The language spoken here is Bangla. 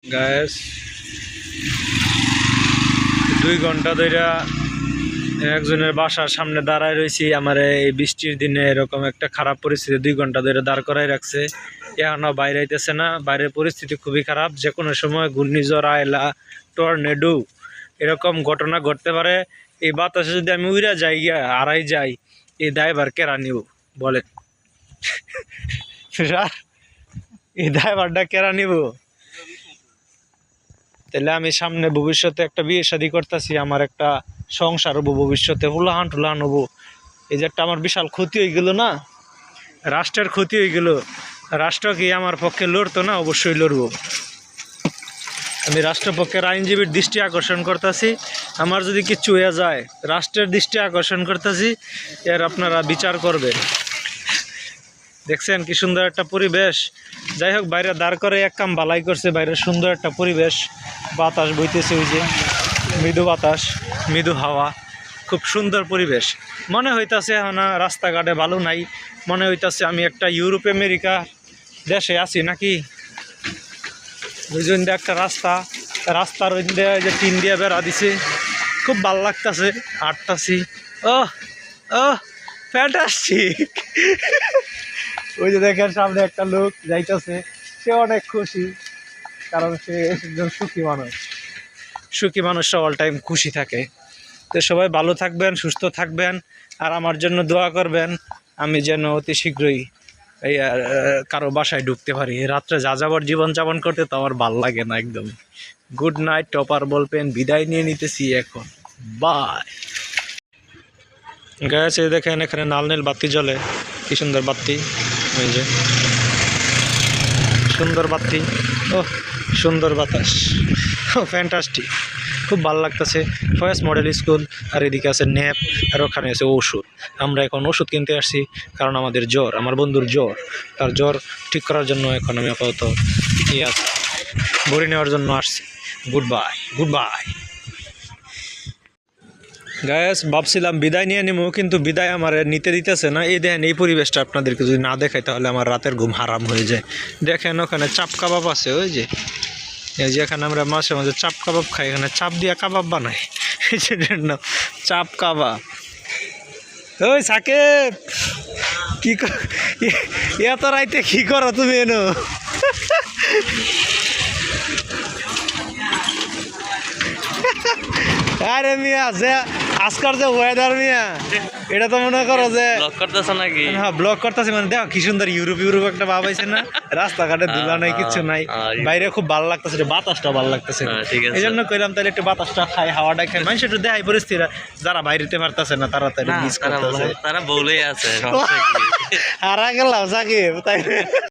গায়েস 2 ঘন্টা ধরে একজনের বাসার সামনে দাঁড়ায় রয়েছি। আমার এই বৃষ্টির দিনে এরকম একটা খারাপ পরিস্থিতি 2 ঘন্টা ধরে দাঁড় করাই রাখছে। এখনো বাইরে আইতেছে না। বাইরের পরিস্থিতি খুবই খারাপ, যে কোনো সময় ঘূর্ণিঝড় আয়লা, টর্নেডো এরকম ঘটনা ঘটতে পারে। এই বাতাসে যদি আমি উড়া যাই গিয়া হারাই যাই, এই ড্রাইভার কেরা নিব বলে? এই ড্রাইভারটা কেরা নিব? তাহলে আমি সামনে ভবিষ্যতে একটা বিয়ে শাদী করতেছি, আমার একটা সংসার হবো, ভবিষ্যতে হুলাহান টুলাহান হবো। এই যে একটা আমার বিশাল ক্ষতি হয়ে গেল না, রাষ্ট্রের ক্ষতি হয়ে গেল। রাষ্ট্র কি আমার পক্ষে লড়তো না? অবশ্যই লড়বো। আমি রাষ্ট্রপক্ষের আইনজীবীর দৃষ্টি আকর্ষণ করতেছি, আমার যদি কিছু হয়ে যায় রাষ্ট্রের দৃষ্টি আকর্ষণ করতেছি, এর আপনারা বিচার করবেন। দেখছেন কি সুন্দর একটা পরিবেশ। যাই হোক, বাইরে দাঁড় করে এক কাম বালাই করছে, বাইরে সুন্দর একটা পরিবেশ, বাতাস বইতেছে, ওই যে মৃদু বাতাস, মৃদু হাওয়া, খুব সুন্দর পরিবেশ। মনে হইতাছে এখন রাস্তাঘাটে ভালো নাই, মনে হইতাছে আমি একটা ইউরোপ আমেরিকা দেশে আছি নাকি। দুজন একটা রাস্তার ওই যে টিন দিয়ে বেড়া দিছে, খুব ভাল লাগতেছে, হাঁটতাছি। ও ও ফ্যান্টাস্টিক। ওই যে দেখেন সামনে একটা লোক যাইতেছে, সে অনেক খুশি, কারণ সে একজন সুখী মানুষ। সুখী মানুষরা অল টাইম খুশি থাকে। তো সবাই ভালো থাকবেন, সুস্থ থাকবেন, আর আমার জন্য দোয়া করবেন, আমি যেন অতি শীঘ্রই এই কারো বাসায় ঢুকতে পারি। রাত্রে যাযাবর জীবনযাপন করতে তো আমার ভাল লাগে না একদম। গুড নাইট, টপার বলপেন বিদায় নিয়ে নিতেছি এখন, বাই। গাছে দেখেন এখানে নাল নীল বাতি জ্বলে, কি সুন্দর বাতি, ওই যে সুন্দর বাতি, ও সুন্দর বাতাস, ও ফ্যান্টাস্টিক, খুব ভালো লাগতেছে। ফয়েজ মডেল স্কুল, আর এদিকে আছে ন্যাপ, আর ওখানে আছে ওষুধ। আমরা এখন ওষুধ কিনতে আসছি, কারণ আমাদের জ্বর, আমার বন্ধুর জ্বর, তার জ্বর ঠিক করার জন্য এখন আমি আপাতত ভরি নেওয়ার জন্য আসছি। Good bye, good bye guys. ভাবছিলাম বিদায় নিয়ে নেবো, কিন্তু বিদায় আমার নিতে দিতেছে না। এই দেখেন, এই পরিবেশটা আপনাদেরকে যদি না দেখাই তাহলে আমার রাতের ঘুম হারাম হয়ে যায়। দেখেন ওখানে চাপ কাবাব আছে, ওই যে এই যে এখানে আমরা মাঝে মাঝে চাপ কাবাব খাই, এখানে চাপ দিয়া কাবাব বানাই, এই জন্য চাপ কাবাব। ওই সাকিব, কি এত রাইতে কি করো তুমি এনো? আরে মিয়া, যে আজকাল যে ওয়েদার মিয়া, এটা তো মনে করো যে ব্লক করতেছ নাকি? হ্যাঁ, ব্লক করতেছি। মানে দেখো কি সুন্দর ইউরোপ একটা ভাব হয়েছে না, রাস্তাঘাটে ধুলা নাই, কিছু নাই, বাইরে খুব ভালো লাগতেছে, বাতাসটা ভালো লাগতেছে। এই জন্য কইলাম তাহলে একটু বাতাসটা খাই, হাওয়াটা খাই, মানুষ একটু দেখাই পরিস্থিতি, যারা বাইরেতে পারতেছে না তারা তাই মিস করতেছে, তারা বলেই আছে। হারা গেলাম সাকিব তাই।